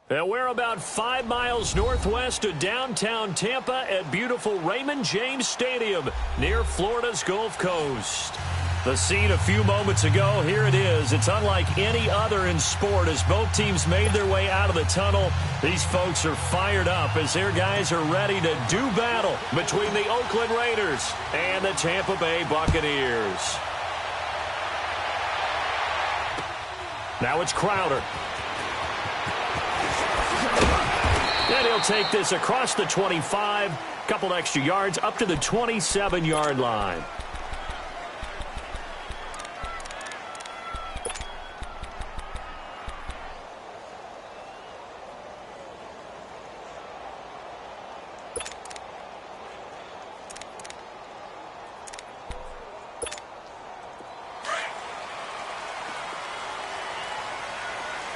And we're about 5 miles northwest of downtown Tampa at beautiful Raymond James Stadium near Florida's Gulf Coast. The scene a few moments ago, here it is. It's unlike any other in sport as both teams made their way out of the tunnel. These folks are fired up as their guys are ready to do battle between the Oakland Raiders and the Tampa Bay Buccaneers. Now it's Crowder. And he'll take this across the 25, couple extra yards up to the 27-yard line.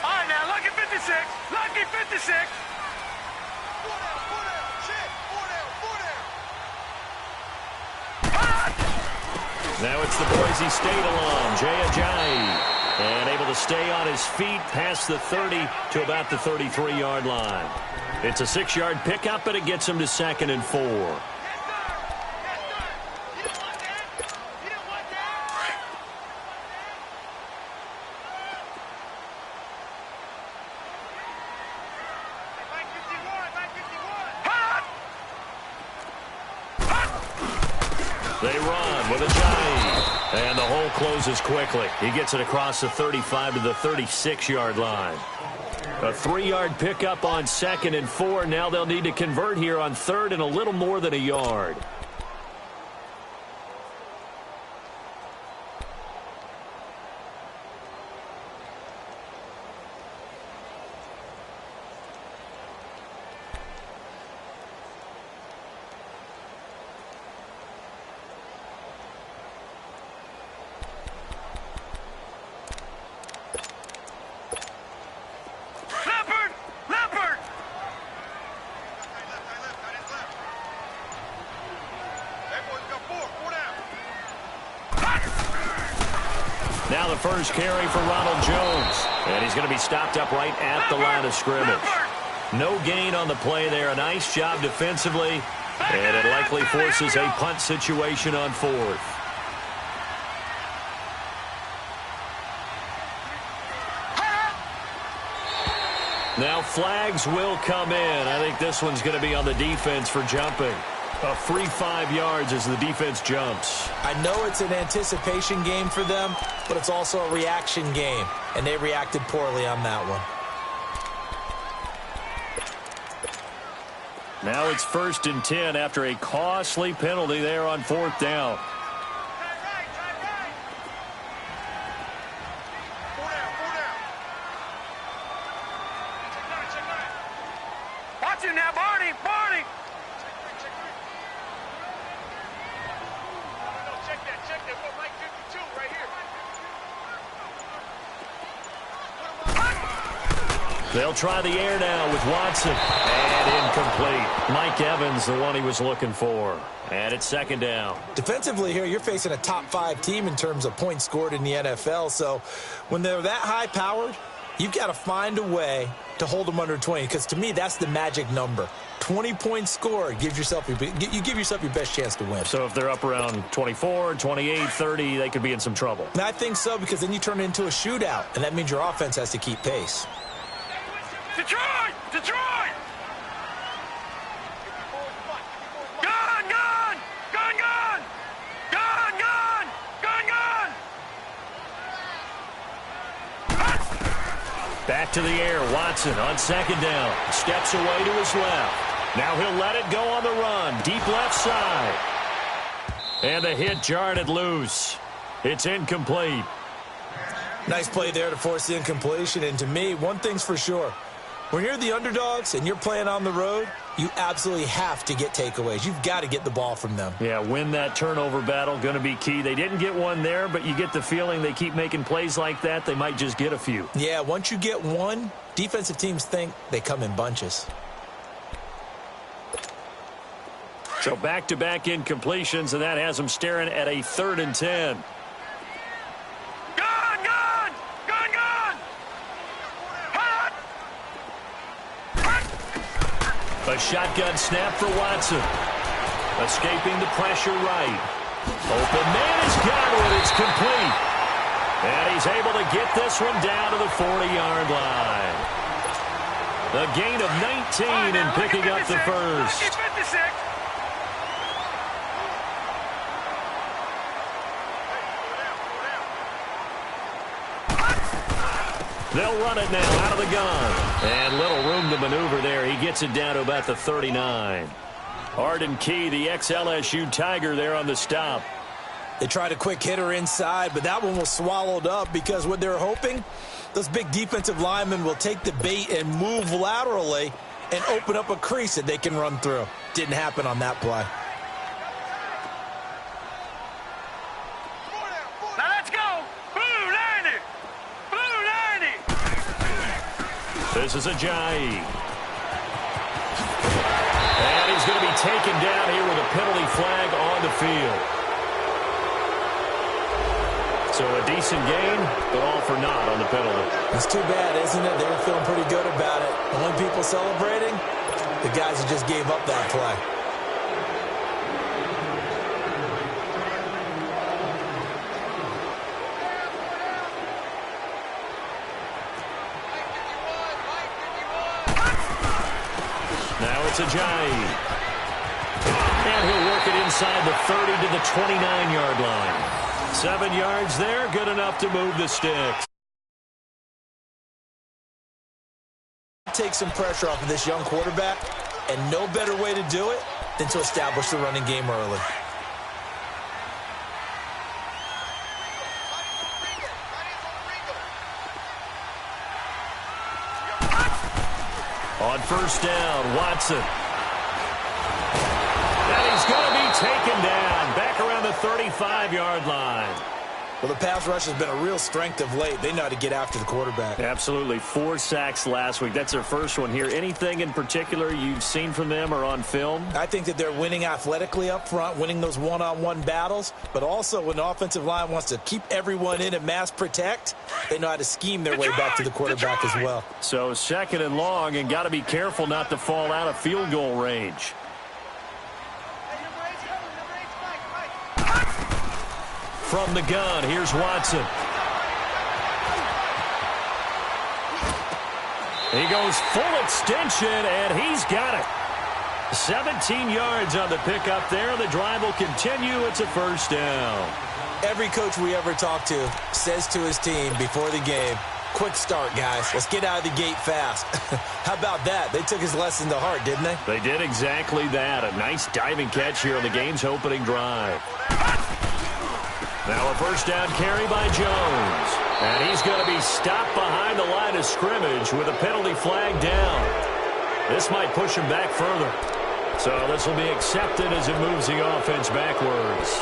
All right, now, lucky 56, lucky 56. Now it's the Boise State alum, Jay Ajayi, and able to stay on his feet past the 30 to about the 33-yard line. It's a 6-yard pickup, but it gets him to 2nd and 4. They run with Ajayi, and the hole closes quickly. He gets it across the 35 to the 36-yard line. A 3-yard pickup on 2nd and 4. Now they'll need to convert here on 3rd and a little more than a yard. Now the first carry for Ronald Jones. And he's going to be stopped up right at the line of scrimmage. No gain on the play there. A nice job defensively. And it likely forces a punt situation on 4th. Now flags will come in. I think this one's going to be on the defense for jumping. A free 5 yards as the defense jumps. I know it's an anticipation game for them, but it's also a reaction game, and they reacted poorly on that one. Now it's 1st and 10 after a costly penalty there on 4th down. Watch him now, Barney, Barney. Check that, what, right 52 right here. They'll try the air now with Watson. And incomplete. Mike Evans, the one he was looking for. And it's 2nd down. Defensively here, you're facing a top 5 team in terms of points scored in the NFL. So when they're that high-powered, you've got to find a way to hold them under 20. Because to me, that's the magic number. 20 points scored, you give yourself your best chance to win. So if they're up around 24, 28, 30, they could be in some trouble. And I think so, because then you turn it into a shootout, and that means your offense has to keep pace. Detroit! Detroit! Gun, gun! Gun, gun! Gun, gun! Gun, gun! Back to the air. Watson on 2nd down. Steps away to his left. Now he'll let it go on the run. Deep left side. And the hit jarred it loose. It's incomplete. Nice play there to force the incompletion. And to me, one thing's for sure. When you're the underdogs and you're playing on the road, you absolutely have to get takeaways. You've got to get the ball from them. Yeah, win that turnover battle, going to be key. They didn't get one there, but you get the feeling they keep making plays like that, they might just get a few. Yeah, once you get one, defensive teams think they come in bunches. So back-to-back incompletions, and that has them staring at a 3rd and 10. A shotgun snap for Watson. Escaping the pressure right. Open man is got it. It's complete. And he's able to get this one down to the 40-yard line. The gain of 19 and picking up the first. They'll run it now out of the gun. And little room to maneuver there. He gets it down to about the 39. Arden Key, the ex-LSU Tiger, there on the stop. They tried a quick hitter inside, but that one was swallowed up because what they're hoping, those big defensive linemen will take the bait and move laterally and open up a crease that they can run through. Didn't happen on that play. Now let's go. Blue 90. Blue 90. This is Ajayi. And he's going to be taken down here with a penalty flag on the field. So a decent gain, but all for naught on the penalty. It's too bad, isn't it? They were feeling pretty good about it. The only people celebrating, the guys who just gave up that play. Now it's Ajayi. And he'll work it inside the 30 to the 29-yard line. 7 yards there, good enough to move the sticks. Take some pressure off of this young quarterback, and no better way to do it than to establish the running game early. On first down, Watson. And he's going to be taken down back around the 35-yard line. Well, the pass rush has been a real strength of late. They know how to get after the quarterback. Absolutely. 4 sacks last week. That's their first one here. Anything in particular you've seen from them or on film? I think that they're winning athletically up front, winning those one-on-one battles, but also when the offensive line wants to keep everyone in and mass protect, they know how to scheme their way back to the quarterback as well. So 2nd and long, and got to be careful not to fall out of field goal range. From the gun, here's Watson. He goes full extension, and he's got it. 17 yards on the pickup there. The drive will continue. It's a first down. Every coach we ever talk to says to his team before the game, quick start, guys. Let's get out of the gate fast. How about that? They took his lesson to heart, didn't they? They did exactly that. A nice diving catch here on the game's opening drive. Now a first down carry by Jones. And he's going to be stopped behind the line of scrimmage with a penalty flag down. This might push him back further. So this will be accepted as it moves the offense backwards.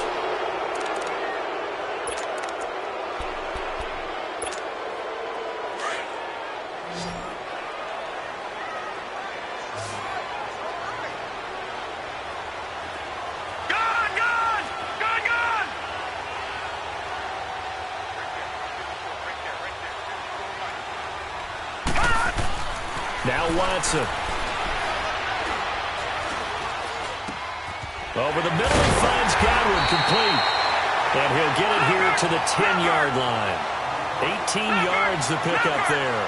Now Watson. Over the middle, he finds Godwin complete. And he'll get it here to the 10-yard line. 18 yards to pick up there.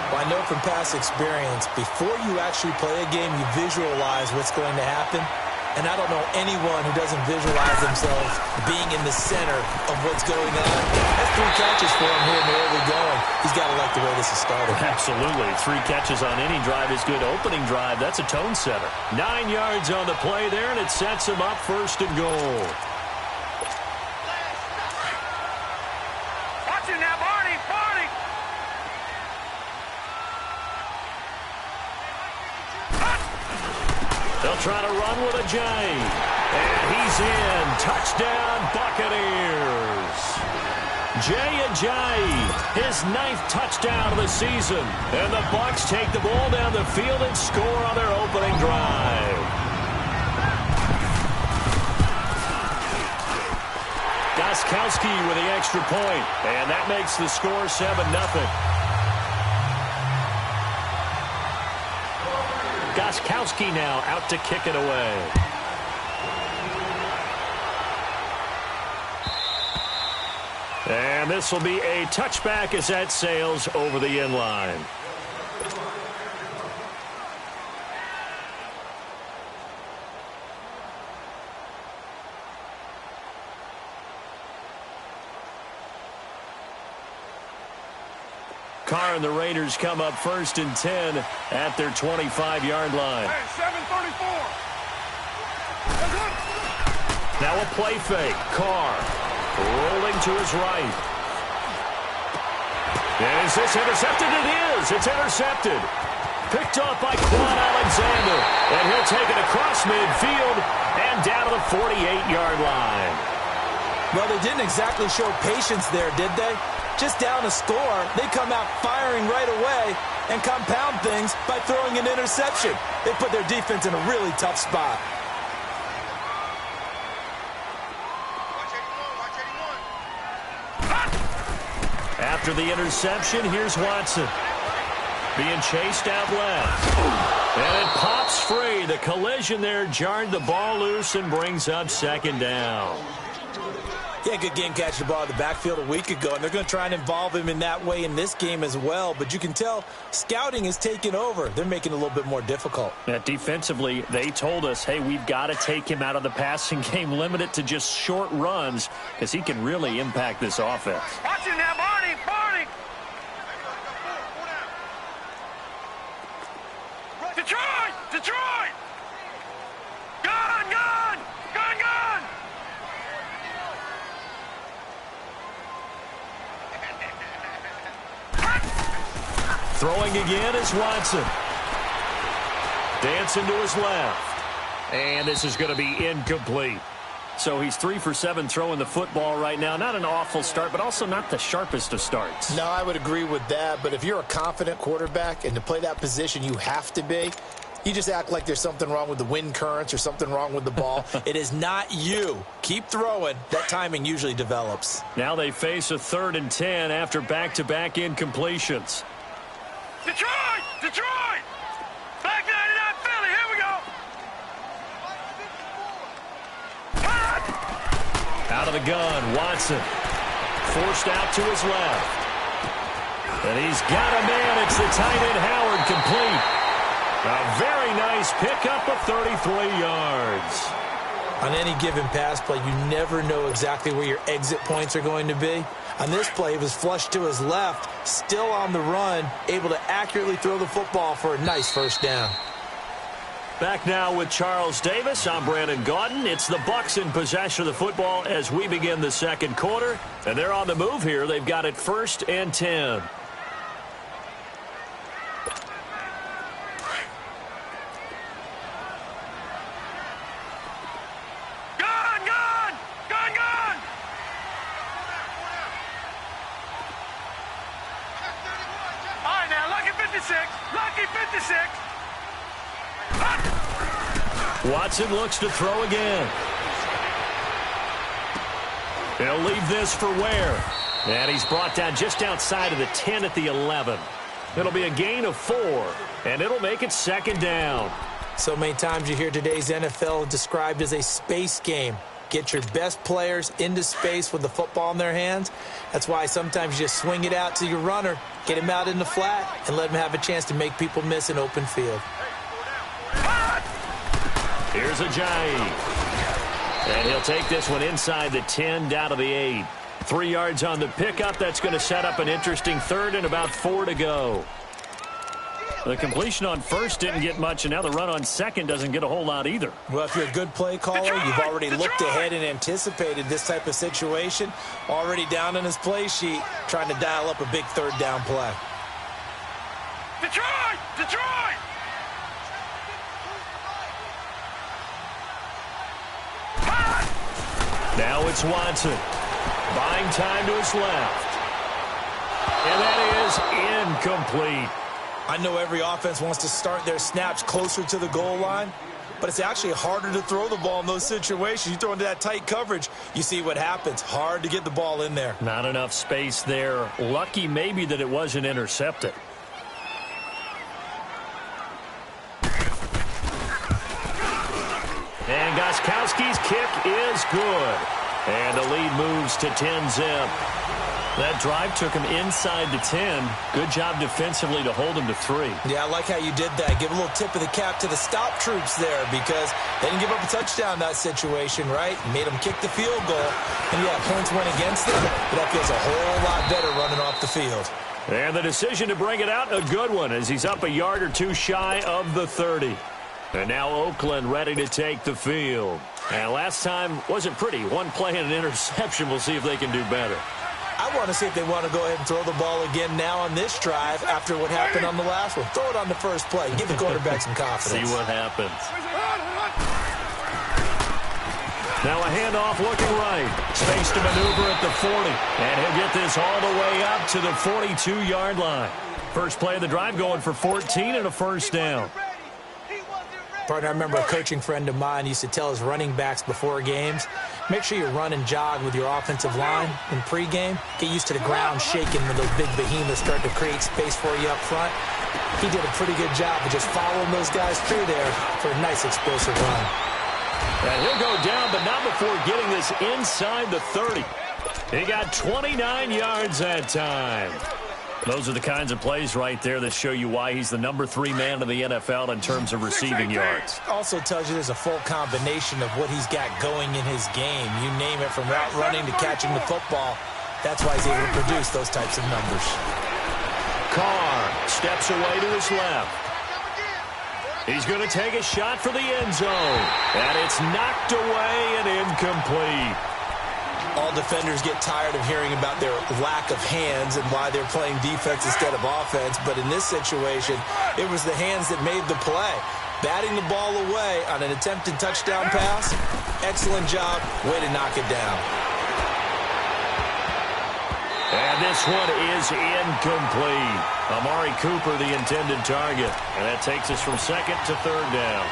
Well, I know from past experience, before you actually play a game, you visualize what's going to happen. And I don't know anyone who doesn't visualize themselves being in the center of what's going on. That's 3 catches for him here in the early going. He's got to like the way this is started. Absolutely. 3 catches on any drive is good. Opening drive, that's a tone setter. 9 yards on the play there, and it sets him up first and goal. Watch it now, Barney. Barney. They'll try to run with Ajayi. And he's in. Touchdown, Buccaneers. Jay Ajayi, his 9th touchdown of the season. And the Bucs take the ball down the field and score on their opening drive. Gostkowski with the extra point. And that makes the score 7-0. Gostkowski now out to kick it away. And this will be a touchback as that sails over the end line. Carr and the Raiders come up 1st and 10 at their 25-yard line. Hey, 7:34. Now a play fake. Carr rolling to his right. And is this intercepted? It is. It's intercepted. Picked off by Quan Alexander. And he'll take it across midfield and down to the 48-yard line. Well, they didn't exactly show patience there, did they? Just down a score, they come out firing right away and compound things by throwing an interception. They put their defense in a really tough spot. After the interception, here's Watson. Being chased out left. And it pops free. The collision there jarred the ball loose and brings up 2nd down. Yeah, good game catching the ball in the backfield a week ago, and they're going to try and involve him in that way in this game as well. But you can tell scouting is taking over. They're making it a little bit more difficult. Yeah, defensively, they told us, hey, we've got to take him out of the passing game, limit it to just short runs, because he can really impact this offense. Watch it now, Barney. Barney. Detroit. Detroit. Gun, gun. Gun, gun. Throwing again is Watson. Dancing to his left. And this is going to be incomplete. So he's 3 for 7 throwing the football right now. Not an awful start, but also not the sharpest of starts. No, I would agree with that. But if you're a confident quarterback and to play that position you have to be, you just act like there's something wrong with the wind currents or something wrong with the ball. It is not you. Keep throwing. That timing usually develops. Now they face a 3rd and 10 after back-to-back incompletions. Detroit! Detroit! Back 99 Philly, here we go! Out of the gun, Watson. Forced out to his left. And he's got a man. It's the tight end Howard, complete. A very nice pickup of 33 yards. On any given pass play, you never know exactly where your exit points are going to be. On this play, it was flushed to his left, still on the run, able to accurately throw the football for a nice 1st down. Back now with Charles Davis. I'm Brandon Gaudin. It's the Bucs in possession of the football as we begin the 2nd quarter. And they're on the move here. They've got it 1st and 10. Lucky 56. Watson looks to throw again. He'll leave this for Ware. And he's brought down just outside of the 10 at the 11. It'll be a gain of 4, and it'll make it 2nd down. So many times you hear today's NFL described as a space game. Get your best players into space with the football in their hands. That's why sometimes you just swing it out to your runner, get him out in the flat, and let him have a chance to make people miss an open field. Here's Ajayi. And he'll take this one inside the 10, down to the 8. 3 yards on the pickup. That's going to set up an interesting 3rd and about 4 to go. The completion on 1st didn't get much, and now the run on 2nd doesn't get a whole lot either. Well, if you're a good play caller, you've already looked ahead and anticipated this type of situation. Already down on his play sheet, trying to dial up a big 3rd down play. Detroit! Detroit! Now it's Watson. Buying time to his left. And that is incomplete. I know every offense wants to start their snaps closer to the goal line, but it's actually harder to throw the ball in those situations. You throw into that tight coverage, you see what happens. Hard to get the ball in there. Not enough space there. Lucky maybe that it wasn't intercepted. kick is good. And the lead moves to 10-zip. That drive took him inside the 10. Good job defensively to hold him to 3. Yeah, I like how you did that. Give a little tip of the cap to the stop troops there because they didn't give up a touchdown in that situation, right? Made them kick the field goal. And, yeah, points went against them, but that feels a whole lot better running off the field. And the decision to bring it out, a good one, as he's up a yard or two shy of the 30. And now Oakland ready to take the field. And last time wasn't pretty. One play and an interception. We'll see if they can do better. I want to see if they want to go ahead and throw the ball again now on this drive after what happened on the last one. Throw it on the first play. Give the quarterback some confidence. See what happens. Now a handoff looking right. Space to maneuver at the 40. And he'll get this all the way up to the 42-yard line. First play of the drive going for 14 and a first down. Partner, I remember a coaching friend of mine used to tell his running backs before games, make sure you run and jog with your offensive line in pregame. Get used to the ground shaking when those big behemoths start to create space for you up front. He did a pretty good job of just following those guys through there for a nice explosive run. And he'll go down, but not before getting this inside the 30. He got 29 yards that time. Those are the kinds of plays right there that show you why he's the number 3 man in the NFL in terms of receiving yards. Also tells you there's a full combination of what he's got going in his game. You name it, from route running to catching the football. That's why he's able to produce those types of numbers. Carr steps away to his left. He's going to take a shot for the end zone. And it's knocked away and incomplete. All defenders get tired of hearing about their lack of hands and why they're playing defense instead of offense. But in this situation, it was the hands that made the play. Batting the ball away on an attempted touchdown pass. Excellent job. Way to knock it down. And this one is incomplete. Amari Cooper, the intended target. And that takes us from second to third down.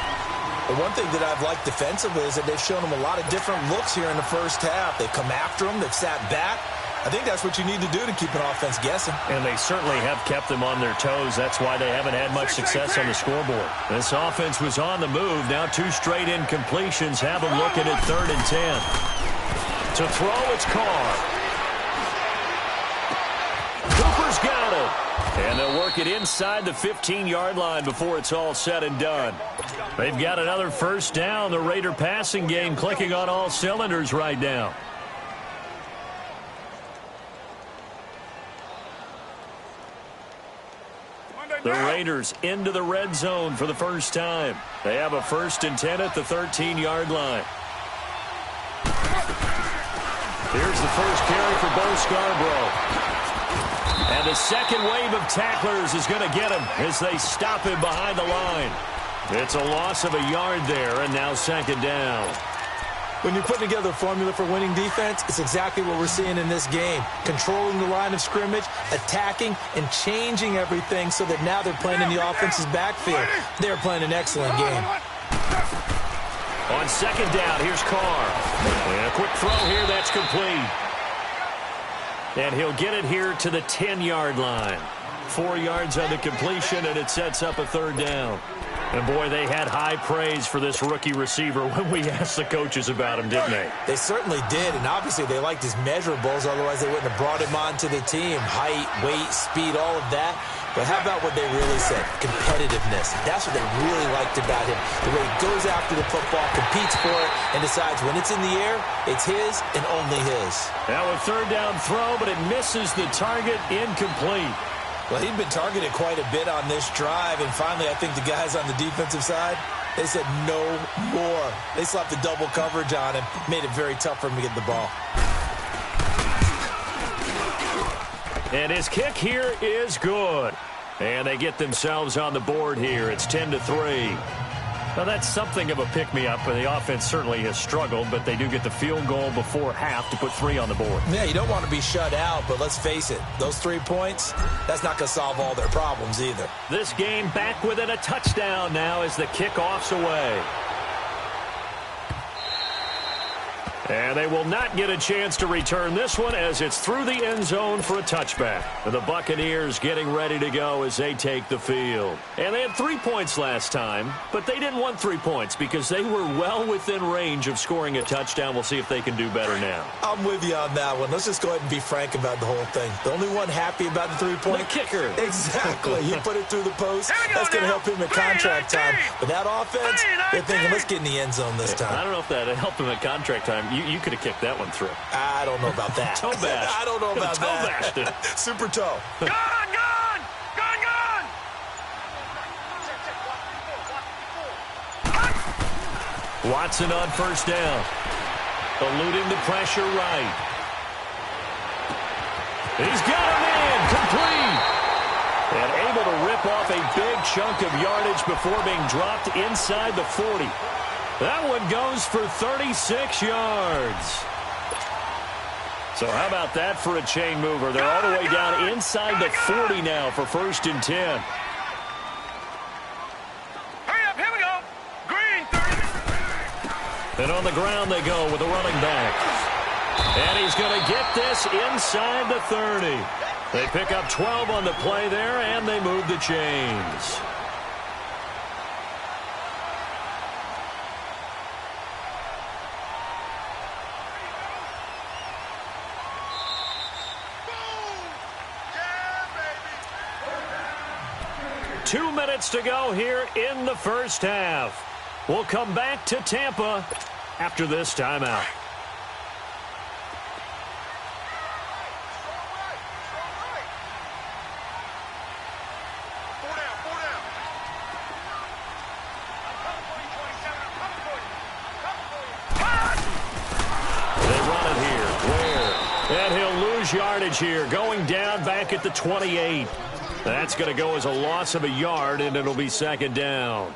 The one thing that I've liked defensively is that they've shown them a lot of different looks here in the first half. They've come after them. They've sat back. I think that's what you need to do to keep an offense guessing. And they certainly have kept them on their toes. That's why they haven't had much success on the scoreboard. This offense was on the move. Now 2 straight incompletions have them looking at 3rd and 10. To throw, it's Carr. Cooper's got it. And they'll work it inside the 15-yard line before it's all said and done. They've got another first down. The Raider passing game clicking on all cylinders right now. The Raiders into the red zone for the first time. They have a 1st and 10 at the 13-yard line. Here's the first carry for Bo Scarborough. And the second wave of tacklers is going to get him as they stop him behind the line. It's a loss of a yard there, and now 2nd down. When you put together a formula for winning defense, it's exactly what we're seeing in this game. Controlling the line of scrimmage, attacking, and changing everything so that now they're playing in the offense's backfield. They're playing an excellent game. On 2nd down, here's Carr. And a quick throw here, that's complete. And he'll get it here to the 10-yard line. 4 yards on the completion, and it sets up a 3rd down. And, boy, they had high praise for this rookie receiver when we asked the coaches about him, didn't they? They certainly did, and obviously they liked his measurables. Otherwise, they wouldn't have brought him onto the team. Height, weight, speed, all of that. But how about what they really said? Competitiveness. That's what they really liked about him. The way he goes after the football, competes for it, and decides when it's in the air, it's his and only his. Now a 3rd down throw, but it misses the target, incomplete. Well, he'd been targeted quite a bit on this drive, and finally I think the guys on the defensive side, they said no more. They slapped the double coverage on him, made it very tough for him to get the ball. And his kick here is good. And they get themselves on the board here. It's 10-3. Now, that's something of a pick-me-up. The offense certainly has struggled, but they do get the field goal before half to put 3 on the board. Yeah, you don't want to be shut out, but let's face it. Those 3 points, that's not going to solve all their problems either. This game back within a touchdown now as the kickoff's away. And they will not get a chance to return this one as it's through the end zone for a touchback. And the Buccaneers getting ready to go as they take the field. And they had 3 points last time, but they didn't want 3 points because they were well within range of scoring a touchdown. We'll see if they can do better now. I'm with you on that one. Let's just go ahead and be frank about the whole thing. The only one happy about the 3-point? The kicker. Exactly. He put it through the post. That's going to help him at contract time. But that offense, they're thinking, let's get in the end zone this time. I don't know if that helped him at contract time. You could have kicked that one through. I don't know about that. Toe bash. I don't know about toe that. Bashed it. Super toe. Gone, gone! Gone, gone! Watson on first down. Eluding the pressure right. He's got him in. Complete. And able to rip off a big chunk of yardage before being dropped inside the 40. That one goes for 36 yards. So how about that for a chain mover? They're all the way down inside the 40 now for 1st and 10. Hurry up, here we go. Green, 30. And on the ground they go with the running back. And he's going to get this inside the 30. They pick up 12 on the play there, and they move the chains. Yeah, 2 minutes to go here in the first half. We'll come back to Tampa after this timeout. Yardage here, going down back at the 28. That's going to go as a loss of a yard, and it'll be 2nd down.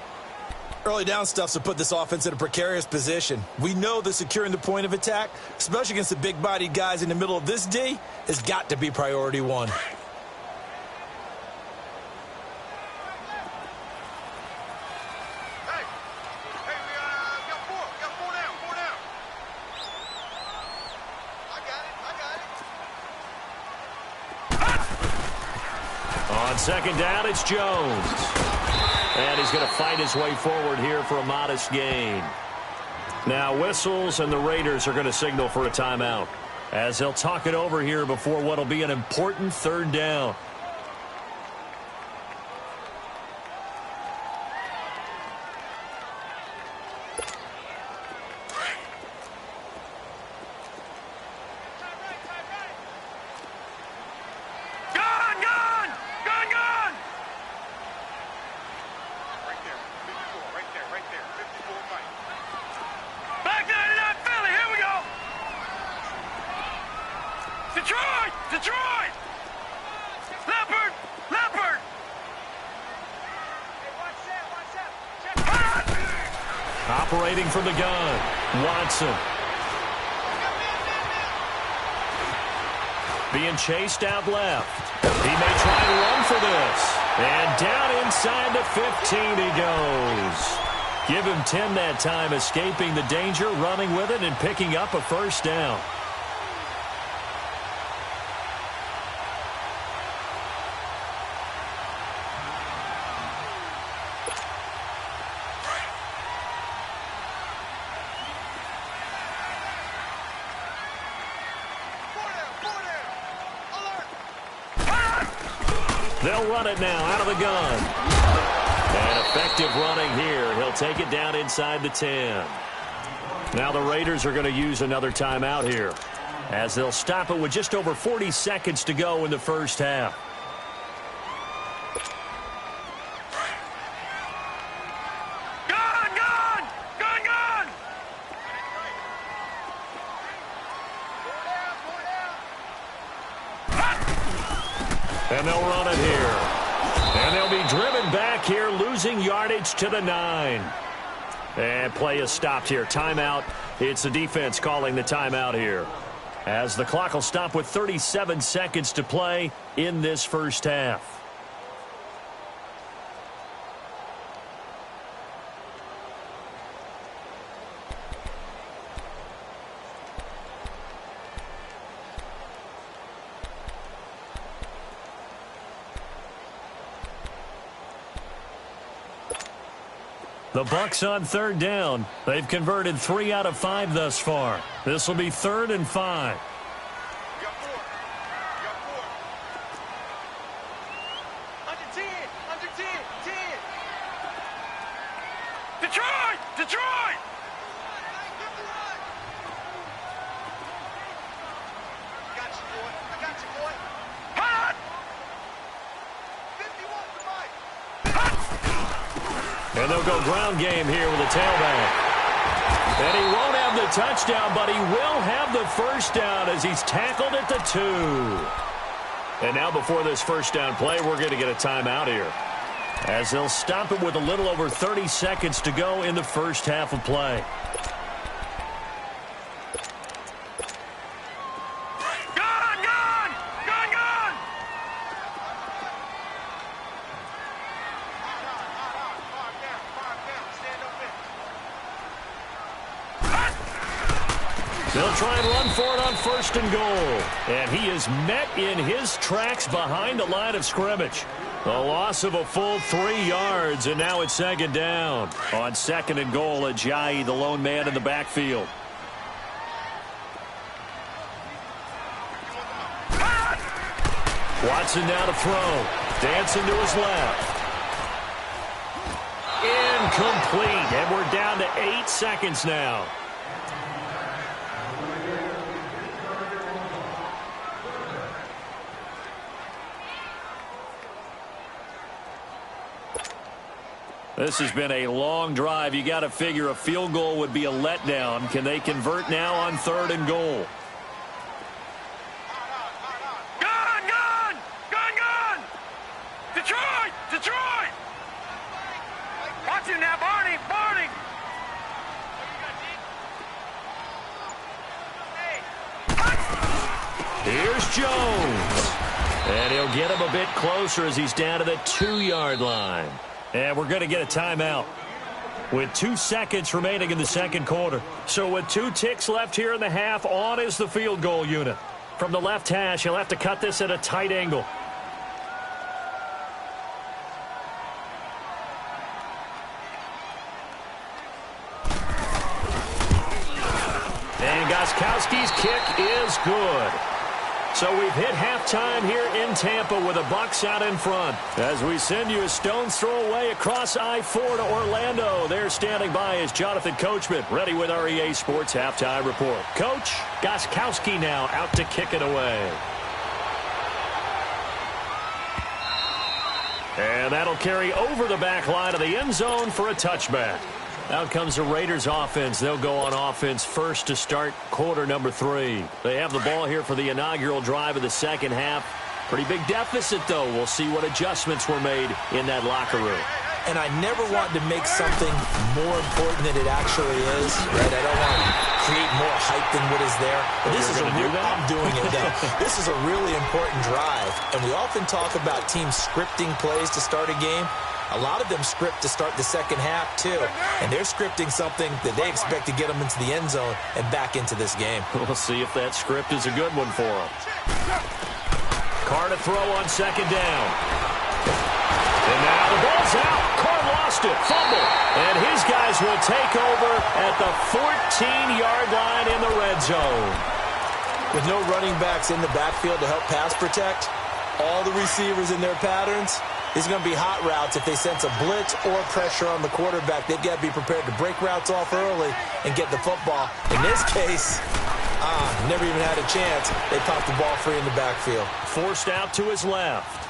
Early down stuff's to put this offense in a precarious position. We know that securing the point of attack, especially against the big-bodied guys in the middle of this D, has got to be priority one. On 2nd down, it's Jones. And he's going to fight his way forward here for a modest gain. Now whistles, and the Raiders are going to signal for a timeout as they'll talk it over here before what will be an important 3rd down. Detroit! Leopard! Leopard! Operating from the gun, Watson. Being chased out left. He may try and run for this. And down inside the 15 he goes. Give him 10 that time, escaping the danger, running with it, and picking up a 1st down. They'll run it now out of the gun. And effective running here. He'll take it down inside the 10. Now the Raiders are going to use another timeout here as they'll stop it with just over 40 seconds to go in the first half. And they'll run it here. And they'll be driven back here, losing yardage to the 9. And play is stopped here. Timeout. It's the defense calling the timeout here, as the clock will stop with 37 seconds to play in this first half. The Bucs on third down. They've converted 3 out of 5 thus far. This will be 3rd and 5. Detroit! Detroit! And they'll go ground game here with a tailback. And he won't have the touchdown, but he will have the first down as he's tackled at the 2. And now before this first down play, we're going to get a timeout here, as they'll stop it with a little over 30 seconds to go in the first half of play. They'll try and run for it on 1st and goal. And he is met in his tracks behind the line of scrimmage. A loss of a full 3 yards, and now it's 2nd down. On 2nd and goal, Ajayi, the lone man in the backfield. Watson now to throw. Dancing to his left. Incomplete, and we're down to 8 seconds now. This has been a long drive. You got to figure a field goal would be a letdown. Can they convert now on 3rd and goal? Gun! Detroit! Detroit! Watch him now, Barney! Here's Jones. And he'll get him a bit closer as he's down to the 2-yard line. And we're going to get a timeout with 2 seconds remaining in the 2nd quarter. So with 2 ticks left here in the half, on is the field goal unit. From the left hash, he'll have to cut this at a tight angle. And Gostkowski's kick is good. So we've hit halftime here in Tampa with the Bucs out in front. As we send you a stone's throw away across I-4 to Orlando. There standing by is Jonathan Coachman, ready with our EA Sports Halftime Report. Coach, Gostkowski now out to kick it away. And that'll carry over the back line of the end zone for a touchback. Out comes the Raiders offense. They'll go on offense first to start quarter number 3. They have the ball here for the inaugural drive of the 2nd half. Pretty big deficit, though. We'll see what adjustments were made in that locker room. And I never want to make something more important than it actually is, right? I don't want to create more hype than what is there. But this is I'm doing it, though. This is a really important drive. And we often talk about teams scripting plays to start a game. A lot of them script to start the 2nd half, too. And they're scripting something that they expect to get them into the end zone and back into this game. We'll see if that script is a good one for them. Carr to throw on 2nd down. And now the ball's out. Carr lost it. Fumble. And his guys will take over at the 14-yard line in the red zone. With no running backs in the backfield to help pass protect, all the receivers in their patterns, it's going to be hot routes. If they sense a blitz or pressure on the quarterback, they've got to be prepared to break routes off early and get the football. In this case, never even had a chance. They popped the ball free in the backfield. Forced out to his left.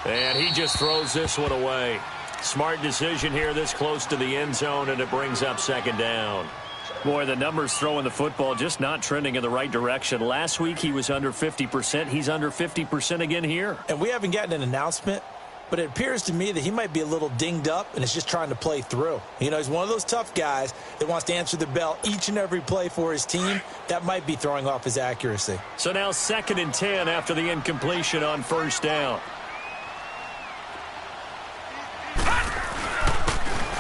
And he just throws this one away. Smart decision here this close to the end zone, and it brings up 2nd down. Boy, the numbers throwing the football just not trending in the right direction. Last week he was under 50%. He's under 50% again here. And we haven't gotten an announcement, but it appears to me that he might be a little dinged up and is just trying to play through. You know, he's one of those tough guys that wants to answer the bell each and every play for his team. That might be throwing off his accuracy. So now 2nd and 10 after the incompletion on 1st down.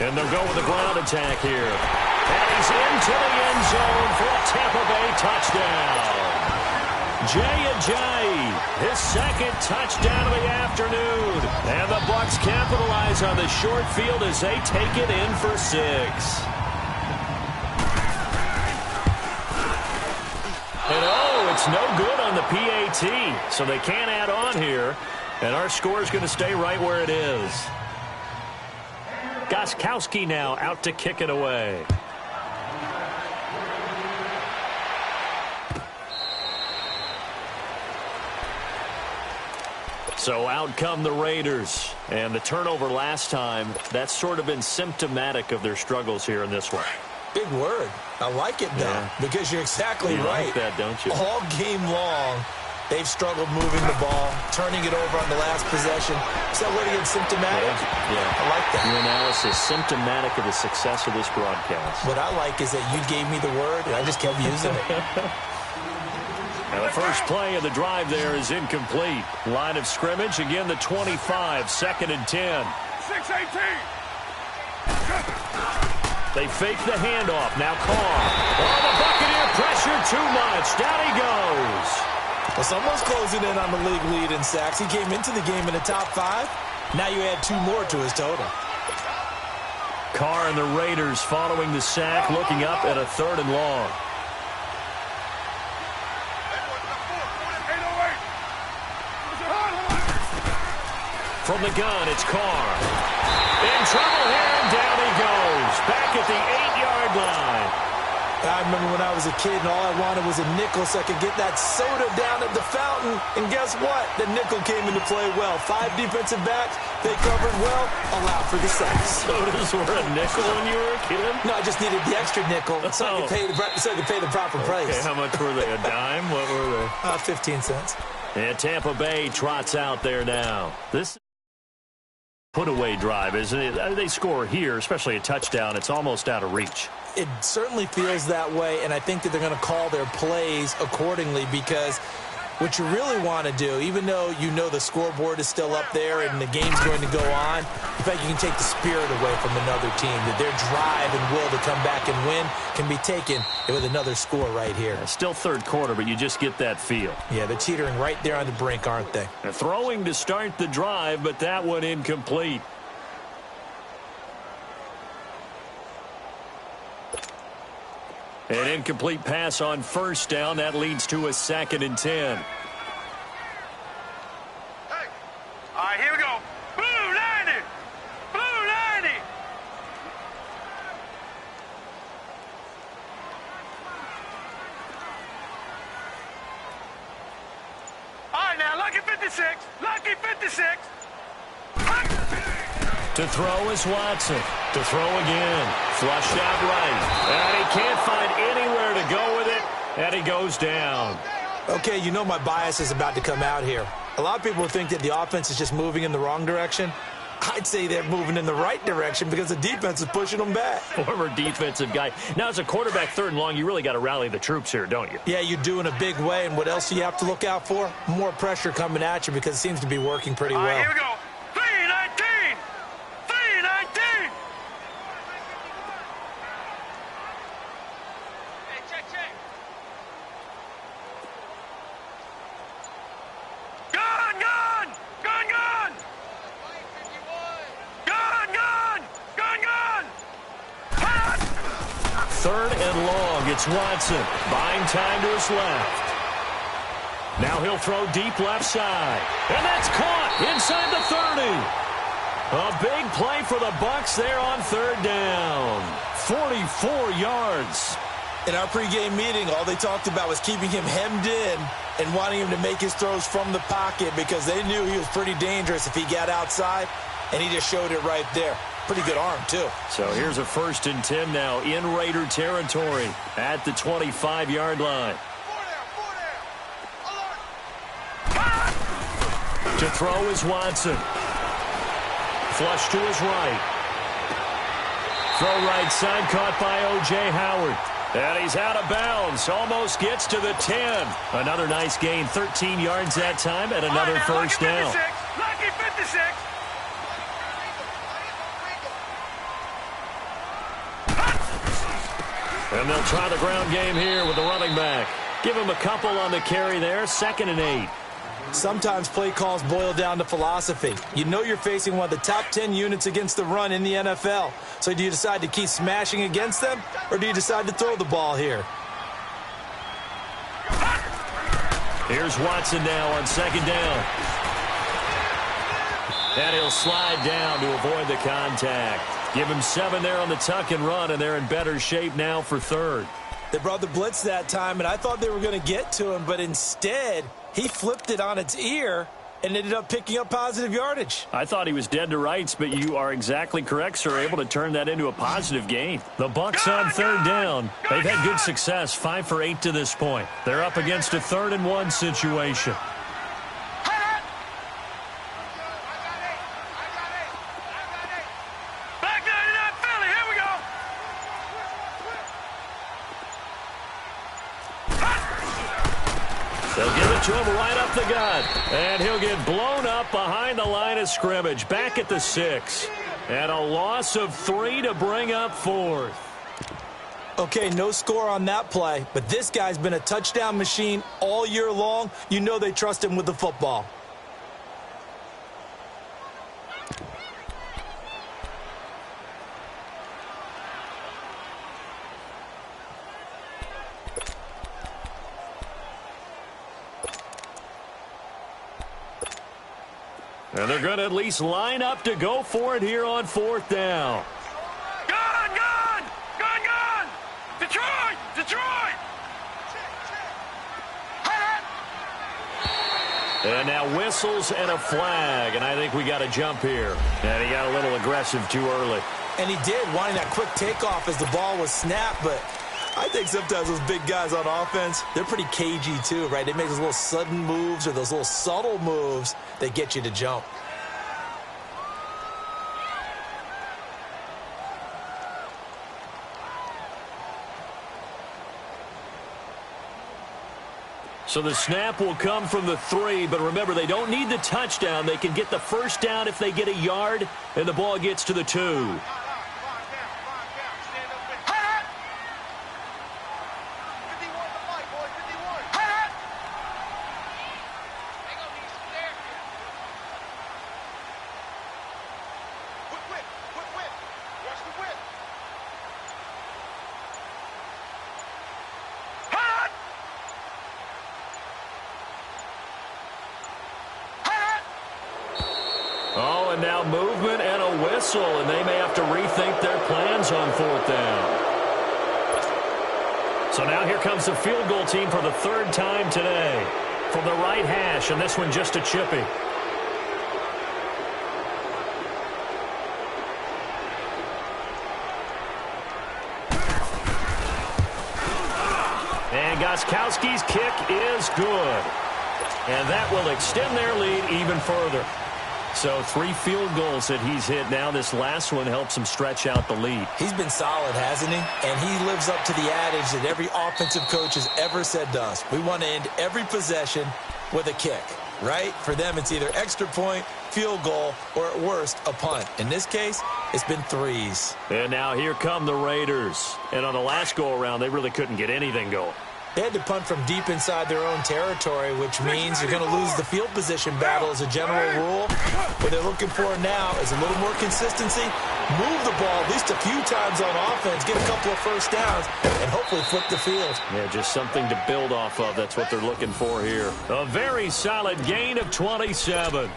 And they'll go with a ground attack here. And he's into the end zone for a Tampa Bay touchdown. Ajayi, his second touchdown of the afternoon. And the Bucs capitalize on the short field as they take it in for 6. And it's no good on the PAT, so they can't add on here. And our score is going to stay right where it is. Gostkowski now out to kick it away. So out come the Raiders. And the turnover last time, that's sort of been symptomatic of their struggles here in this one. Big word. I like it, though, because you're exactly right. You like that, don't you? All game long, they've struggled moving the ball, turning it over on the last possession. Is that word again, symptomatic? Yeah. I like that. Your analysis, symptomatic of the success of this broadcast. What I like is that you gave me the word, and I just kept using it. Now the first play of the drive there is incomplete. Line of scrimmage, again the 25, 2nd and 10. 6-18. They fake the handoff. Now Carr. Oh, the Buccaneer pressure too much. Down he goes. Well, someone's closing in on the league lead in sacks. He came into the game in the top 5. Now you add 2 more to his total. Carr and the Raiders following the sack, looking up at a 3rd and long. From the gun, it's Carr. In trouble here, and down he goes. Back at the 8-yard line. I remember when I was a kid and all I wanted was a nickel so I could get that soda down at the fountain. And guess what? The nickel came into play well. 5 defensive backs, they covered well, allowed for the sacks. Sodas were a nickel when you were a kid? No, I just needed the extra nickel so I could pay the proper price. Okay, how much were they? A dime? What were they? 15 cents. And Tampa Bay trots out there now. This put-away drive, isn't it? They score here, especially a touchdown. It's almost out of reach. It certainly feels that way, and I think that they're going to call their plays accordingly because what you really want to do, even though you know the scoreboard is still up there and the game's going to go on, in fact, you can take the spirit away from another team, that their drive and will to come back and win can be taken with another score right here. Still 3rd quarter, but you just get that feel. Yeah, they're teetering right there on the brink, aren't they? They're throwing to start the drive, but that one incomplete. An incomplete pass on 1st down. That leads to a 2nd and 10. Hey. All right, here we go. Blue 90. Blue 90. All right, now, lucky 56. Lucky 56. To throw is Watson. To throw again. Flushed out right. And he can't find anywhere to go with it. And he goes down. Okay, you know my bias is about to come out here. A lot of people think that the offense is just moving in the wrong direction. I'd say they're moving in the right direction because the defense is pushing them back. Former defensive guy. Now, as a quarterback 3rd and long, you really got to rally the troops here, don't you? Yeah, you do in a big way. And what else do you have to look out for? More pressure coming at you because it seems to be working pretty well. All right, here we go. 3-19. 3-19. Hey, check. Gun. Gun. 3rd and long. It's Watson. Buying time to his left. Now he'll throw deep left side. And that's caught inside the 30. A big play for the Bucs there on 3rd down. 44 yards. In our pregame meeting, all they talked about was keeping him hemmed in and wanting him to make his throws from the pocket because they knew he was pretty dangerous if he got outside, and he just showed it right there. Pretty good arm, too. So here's a 1st and 10 now in Raider territory at the 25-yard line. To throw is Watson. Flush to his right. Throw right side, caught by O.J. Howard. And he's out of bounds. Almost gets to the 10. Another nice gain, 13 yards that time, and another first down. Lucky 56. And they'll try the ground game here with the running back. Give him a couple on the carry there, 2nd and 8. Sometimes play calls boil down to philosophy. You know you're facing one of the top 10 units against the run in the NFL. So do you decide to keep smashing against them, or do you decide to throw the ball here? Here's Watson now on 2nd down. And he'll slide down to avoid the contact. Give him 7 there on the tuck and run, and they're in better shape now for 3rd. They brought the blitz that time, and I thought they were going to get to him, but instead he flipped it on its ear and ended up picking up positive yardage. I thought he was dead to rights, but you are exactly correct, sir. Able to turn that into a positive gain. The Bucs on 3rd down. They've had good success, 5 for 8 to this point. They're up against a 3rd and 1 situation. They'll give it to him right up the gut. And he'll get blown up behind the line of scrimmage. Back at the 6. And a loss of 3 to bring up 4th. Okay, no score on that play, but this guy's been a touchdown machine all year long. You know they trust him with the football. And they're going to at least line up to go for it here on 4th down. Gone! Gone! Gone! Gone! Detroit! Detroit! And now whistles and a flag, and I think we got a jump here. And he got a little aggressive too early. And he did, wanting that quick takeoff as the ball was snapped, but I think sometimes those big guys on offense, they're pretty cagey too, right? They make those little sudden moves or those little subtle moves that get you to jump. So the snap will come from the 3, but remember, they don't need the touchdown. They can get the 1st down if they get a yard, and the ball gets to the 2. Oh, and now movement and a whistle, and they may have to rethink their plans on 4th down. So now here comes the field goal team for the 3rd time today. From the right hash, and this one just a chippy. And Gostkowski's kick is good. And that will extend their lead even further. So 3 field goals that he's hit now. This last one helps him stretch out the lead. He's been solid, hasn't he? And he lives up to the adage that every offensive coach has ever said to us. We want to end every possession with a kick, right? For them, it's either extra point, field goal, or at worst, a punt. In this case, it's been 3s. And now here come the Raiders. And on the last go-around, they really couldn't get anything going. They had to punt from deep inside their own territory, which means you're going to lose the field position battle as a general rule. What they're looking for now is a little more consistency, move the ball at least a few times on offense, get a couple of 1st downs, and hopefully flip the field. Yeah, just something to build off of. That's what they're looking for here. A very solid gain of 27.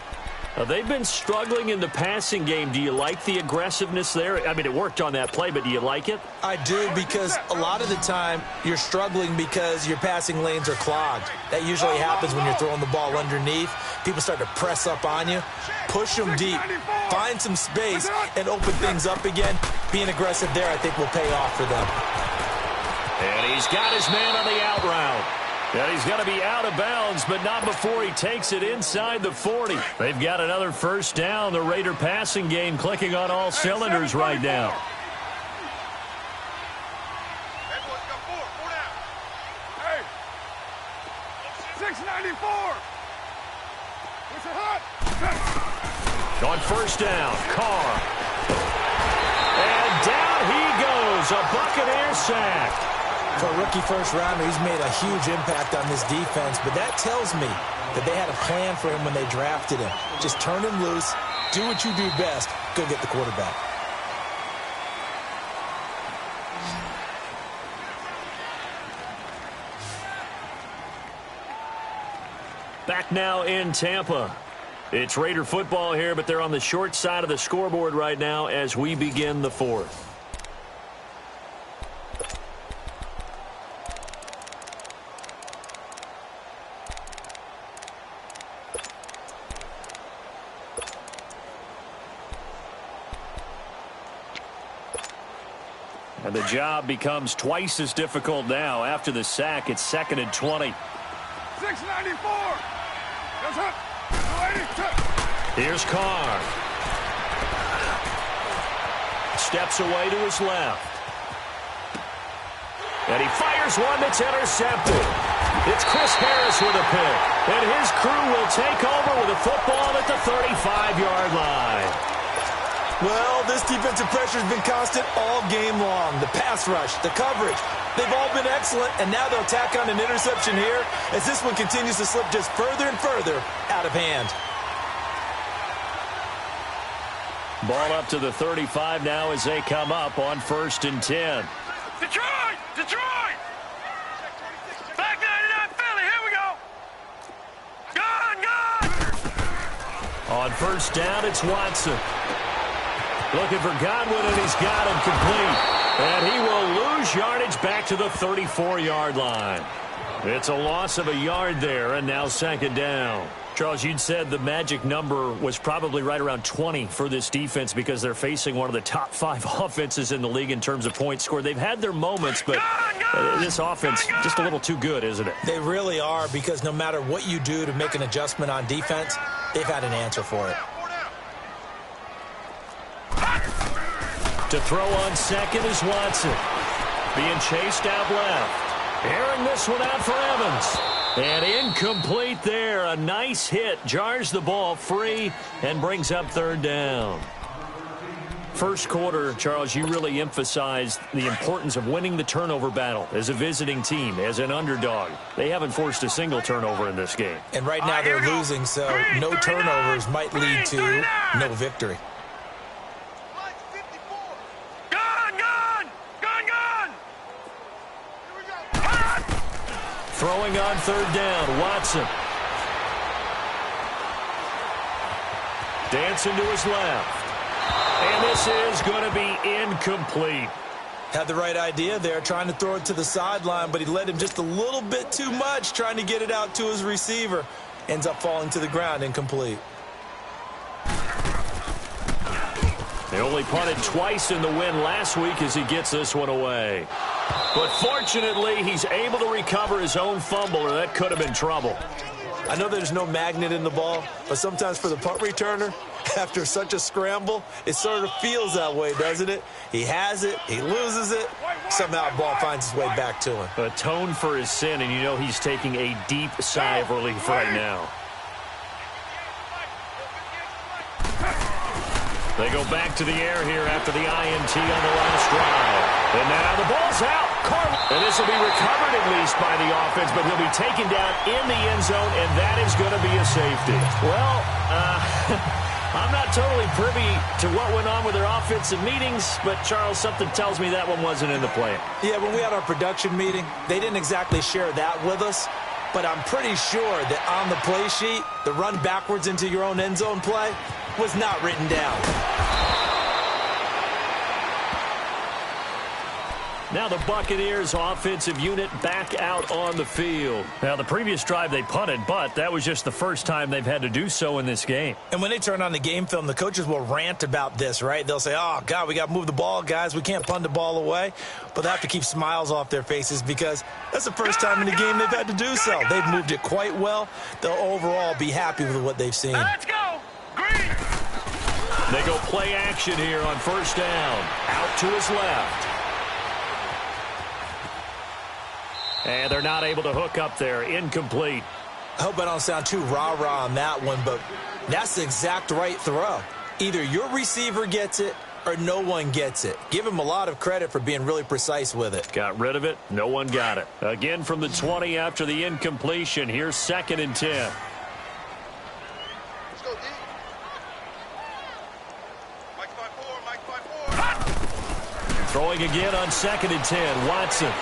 They've been struggling in the passing game. Do you like the aggressiveness there? I mean, it worked on that play, but do you like it? I do, because a lot of the time you're struggling because your passing lanes are clogged. That usually happens when you're throwing the ball underneath. People start to press up on you. Push them deep. Find some space and open things up again. Being aggressive there, I think, will pay off for them. And he's got his man on the out route. And he's going to be out of bounds, but not before he takes it inside the 40. They've got another 1st down. The Raider passing game clicking on all cylinders right now. Hey, 694. On 1st down, Carr. And down he goes, a Buccaneer sack. For a rookie first-rounder, he's made a huge impact on this defense, but that tells me that they had a plan for him when they drafted him. Just turn him loose, do what you do best, go get the quarterback. Back now in Tampa. It's Raider football here, but they're on the short side of the scoreboard right now as we begin the fourth. And the job becomes twice as difficult now. After the sack, it's 2nd and 20. 694. That's up. Here's Carr. Steps away to his left. And he fires one that's intercepted. It's Chris Harris with a pick. And his crew will take over with a football at the 35-yard line. Well, this defensive pressure has been constant all game long. The pass rush, the coverage, they've all been excellent, and now they'll tack on an interception here as this one continues to slip just further and further out of hand. Ball up to the 35 now as they come up on 1st and 10. Detroit! Detroit! Back 99 Philly, here we go! Gone, gone! On 1st down, it's Watson. Looking for Godwin, and he's got him complete. And he will lose yardage back to the 34-yard line. It's a loss of a yard there, and now 2nd down. Charles, you'd said the magic number was probably right around 20 for this defense because they're facing one of the top 5 offenses in the league in terms of points scored. They've had their moments, but this offense just a little too good, isn't it? They really are, because no matter what you do to make an adjustment on defense, they've had an answer for it. To throw on 2nd is Watson. Being chased out left. Airing this one out for Evans. And incomplete there. A nice hit. Jars the ball free and brings up 3rd down. First quarter, Charles, you really emphasized the importance of winning the turnover battle as a visiting team, as an underdog. They haven't forced a single turnover in this game. And right now they're losing, so no turnovers might lead to no victory. Throwing on 3rd down, Watson. Dancing to his left. And this is going to be incomplete. Had the right idea there, trying to throw it to the sideline, but he led him just a little bit too much, trying to get it out to his receiver. Ends up falling to the ground, incomplete. They only punted twice in the win last week as he gets this one away. But fortunately, he's able to recover his own fumble, or that could have been trouble. I know there's no magnet in the ball, but sometimes for the punt returner, after such a scramble, it sort of feels that way, doesn't it? He has it, he loses it, somehow the ball finds its way back to him. Atone for his sin, and you know he's taking a deep sigh of relief right now. They go back to the air here after the INT on the last drive. And now the ball's out. And this will be recovered at least by the offense, but he'll be taken down in the end zone, and that is going to be a safety. Well, I'm not totally privy to what went on with their offensive meetings, but, Charles, something tells me that one wasn't in the plan. Yeah, when we had our production meeting, they didn't exactly share that with us, but I'm pretty sure that on the play sheet, the run backwards into your own end zone play was not written down. Now the Buccaneers offensive unit back out on the field. Now the previous drive they punted, but that was just the first time they've had to do so in this game. And when they turn on the game film, the coaches will rant about this, right? They'll say, oh, God, we got to move the ball, guys. We can't punt the ball away. But they have to keep smiles off their faces because that's the first time in the game they've had to do so. They've moved it quite well. They'll overall be happy with what they've seen. Let's go! Green! They go play action here on 1st down. Out to his left. And they're not able to hook up there. Incomplete. I hope I don't sound too rah-rah on that one, but that's the exact right throw. Either your receiver gets it or no one gets it. Give him a lot of credit for being really precise with it. Got rid of it. No one got it. Again from the 20 after the incompletion. Here's 2nd and 10. Let's go, D. Mike 5-4, Mike 5-4. Throwing again on 2nd and 10. Watson.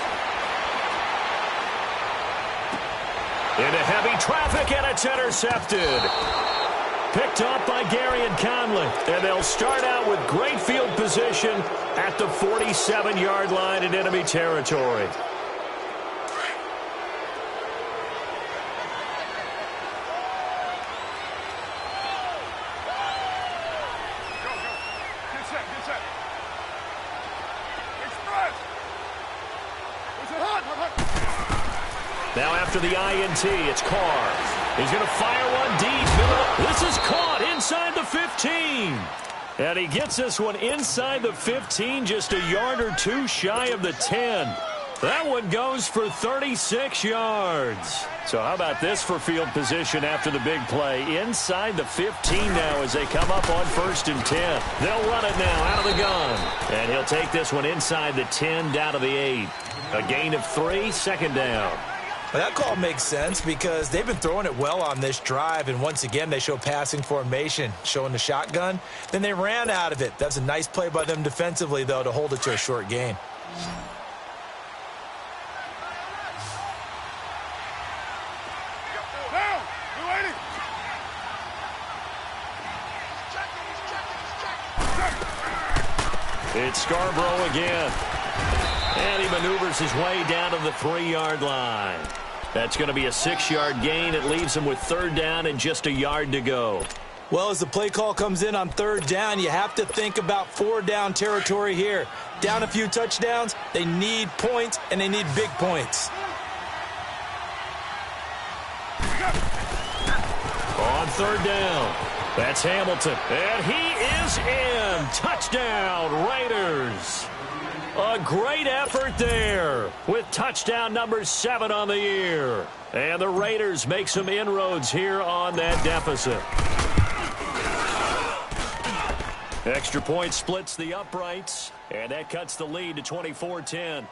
Into heavy traffic, and it's intercepted. Picked up by Gary and Conley. And they'll start out with great field position at the 47-yard line in enemy territory. Now after the INT, it's Carr. He's going to fire one deep. This is caught inside the 15. And he gets this one inside the 15, just a yard or two shy of the 10. That one goes for 36 yards. So how about this for field position after the big play? Inside the 15 now as they come up on 1st and 10. They'll run it now out of the gun. And he'll take this one inside the 10 down to the 8. A gain of 3, 2nd down. Well, that call makes sense because they've been throwing it well on this drive, and once again they show passing formation, showing the shotgun. Then they ran out of it. That's a nice play by them defensively, though, to hold it to a short gain. It's Scarborough again. And he maneuvers his way down to the 3-yard line. That's going to be a 6-yard gain. It leaves him with 3rd down and just a yard to go. Well, as the play call comes in on 3rd down, you have to think about 4-down territory here. Down a few touchdowns, they need points, and they need big points. On 3rd down, that's Hamilton. And he is in. Touchdown, Raiders. A great effort there with touchdown number 7 on the year. And the Raiders make some inroads here on that deficit. Extra point splits the uprights, and that cuts the lead to 24-10.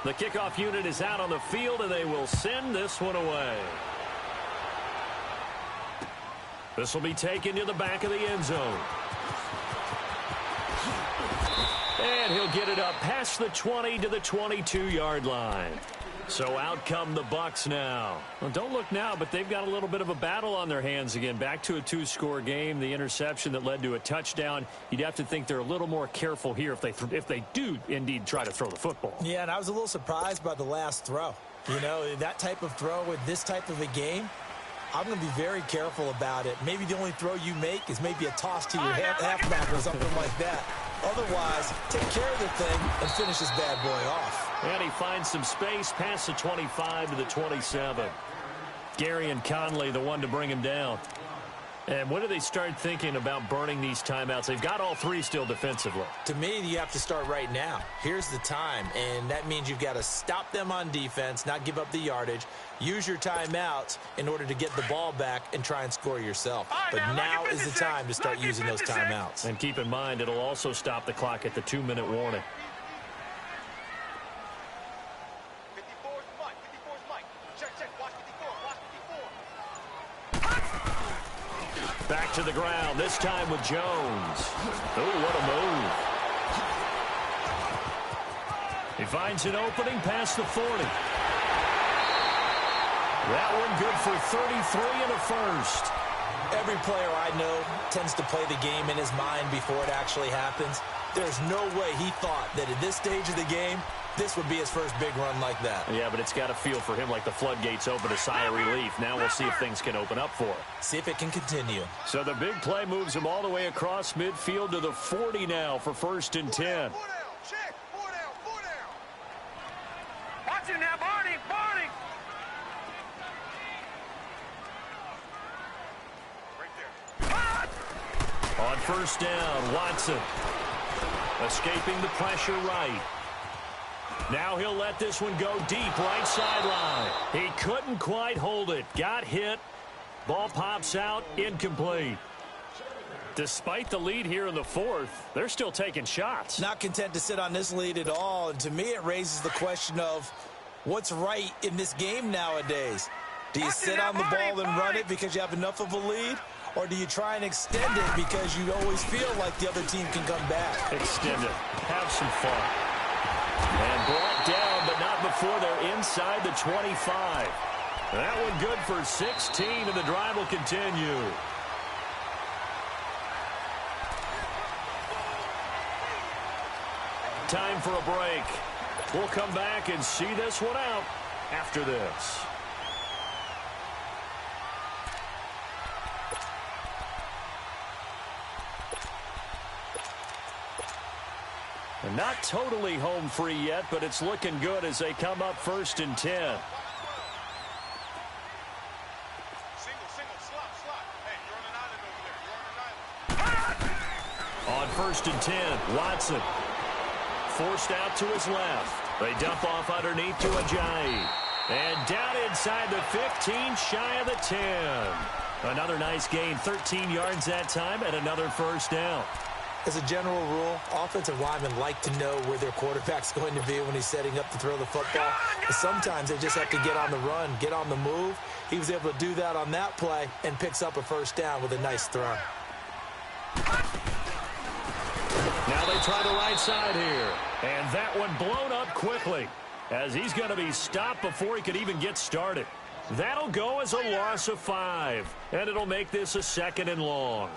The kickoff unit is out on the field, and they will send this one away. This will be taken to the back of the end zone. And he'll get it up past the 20 to the 22-yard line. So out come the Bucs now. Well, don't look now, but they've got a little bit of a battle on their hands again. Back to a 2-score game. The interception that led to a touchdown. You'd have to think they're a little more careful here if they do indeed try to throw the football. Yeah, and I was a little surprised by the last throw. You know, that type of throw with this type of a game, I'm going to be very careful about it. Maybe the only throw you make is maybe a toss to your halfback or something like that. Otherwise, take care of the thing and finish this bad boy off. And he finds some space past the 25 to the 27. Gary and Conley, the one to bring him down. And when do they start thinking about burning these timeouts? They've got all 3 still defensively. To me, you have to start right now. Here's the time, and that means you've got to stop them on defense, not give up the yardage, use your timeouts in order to get the ball back and try and score yourself. But now is the time to start using those timeouts. And keep in mind, it'll also stop the clock at the 2-minute warning. 54's Mike. 54's Mike. Check. Watch 54. Watch 54. Back to the ground, this time with Jones. Oh, what a move. He finds an opening past the 40. That one good for 33 and a first. Every player I know tends to play the game in his mind before it actually happens. There's no way he thought that at this stage of the game, this would be his first big run like that. Yeah, but it's got to feel for him like the floodgates open, a sigh of relief. Now we'll see if things can open up for him. See if it can continue. So the big play moves him all the way across midfield to the 40 now for 1st and 10. 4 down. Check. 4 down. 4 down. Watch it now, Barney. Right there. On 1st down, Watson. Escaping the pressure right. Now he'll let this one go deep right sideline. He couldn't quite hold it. Got hit. Ball pops out. Incomplete. Despite the lead here in the fourth, they're still taking shots. Not content to sit on this lead at all. And to me, it raises the question of what's right in this game nowadays. Do you sit on the ball and run it because you have enough of a lead? Or do you try and extend it because you always feel like the other team can come back? Extend it. Have some fun. And brought down, but not before they're inside the 25. That one good for 16, and the drive will continue. Time for a break. We'll come back and see this one out after this. And not totally home free yet, but it's looking good as they come up 1st and 10. On 1st and 10, Watson. Forced out to his left. They dump off underneath to Ajayi. And down inside the 15, shy of the 10. Another nice gain, 13 yards that time, and another first down. As a general rule, offensive linemen like to know where their quarterback's going to be when he's setting up to throw the football. But sometimes they just have to get on the run, get on the move. He was able to do that on that play and picks up a first down with a nice throw. Now they try the right side here. And that one blown up quickly as he's going to be stopped before he could even get started. That'll go as a loss of 5. And it'll make this a 2nd and long.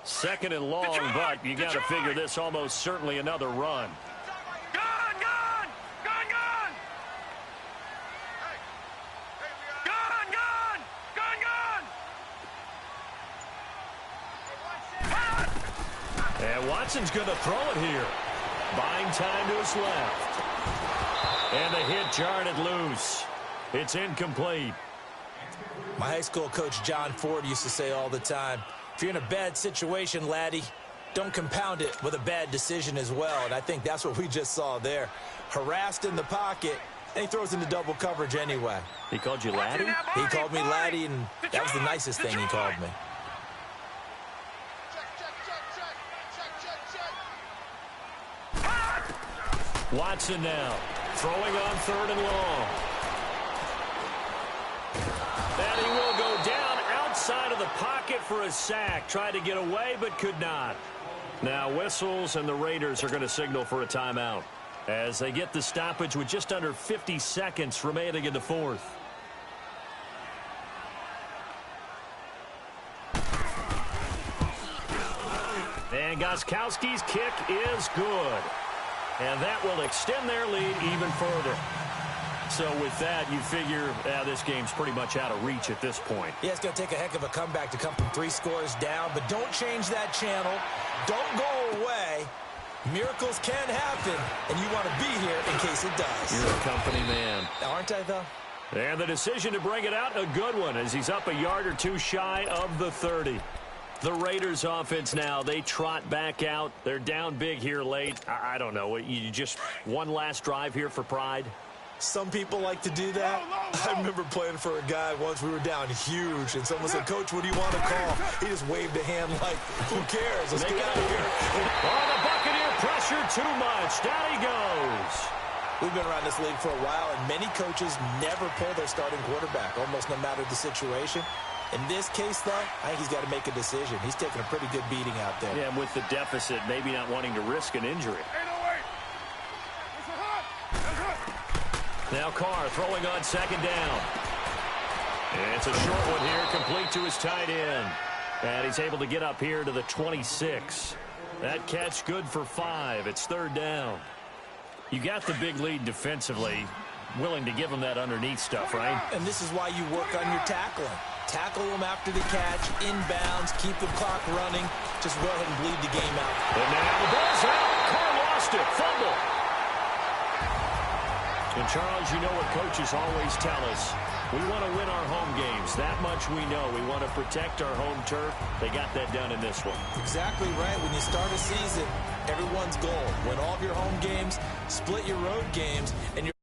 Second and long, but you got to figure this almost certainly another run. Gone! Gone! Gone! Gone! Gone! Gone! Gone! Gone! And Watson's going to throw it here. Buying time to his left. And the hit jarred it loose. It's incomplete. My high school coach, John Ford, used to say all the time, if you're in a bad situation, laddie, don't compound it with a bad decision as well. And I think that's what we just saw there. Harassed in the pocket, and he throws into double coverage anyway. He called you laddie? He called me laddie, and that was the nicest thing he called me. Watson now, throwing on 3rd and long. And he will go down outside of the pocket for a sack. Tried to get away, but could not. Now whistles, and the Raiders are going to signal for a timeout as they get the stoppage with just under 50 seconds remaining in the fourth. And Gostkowski's kick is good. And that will extend their lead even further. So with that, you figure this game's pretty much out of reach at this point. Yeah, it's going to take a heck of a comeback to come from 3 scores down, but don't change that channel. Don't go away. Miracles can happen, and you want to be here in case it does. You're a company man. Aren't I, though? And the decision to bring it out, a good one, as he's up a yard or two shy of the 30. The Raiders offense now, they trot back out. They're down big here late. I don't know. You just one last drive here for pride? Some people like to do that. I remember playing for a guy once. We were down huge, and someone said, Coach, what do you want to call? He just waved a hand like, who cares? Let's get out of here. Oh, the Buccaneer pressure too much. Down he goes. We've been around this league for a while, and many coaches never pull their starting quarterback, almost no matter the situation. In this case, though, I think he's got to make a decision. He's taking a pretty good beating out there. Yeah, and with the deficit, maybe not wanting to risk an injury. Now Carr throwing on 2nd down. And it's a short one here, complete to his tight end. And he's able to get up here to the 26. That catch good for 5. It's 3rd down. You got the big lead defensively. Willing to give him that underneath stuff, right? And this is why you work on your tackling. Tackle them after the catch, inbounds, keep the clock running. Just go ahead and bleed the game out. And now the ball's out. Carr lost it. Fumble. And, Charles, you know what coaches always tell us. We want to win our home games. That much we know. We want to protect our home turf. They got that done in this one. Exactly right. When you start a season, everyone's goal: win all of your home games, split your road games, and you're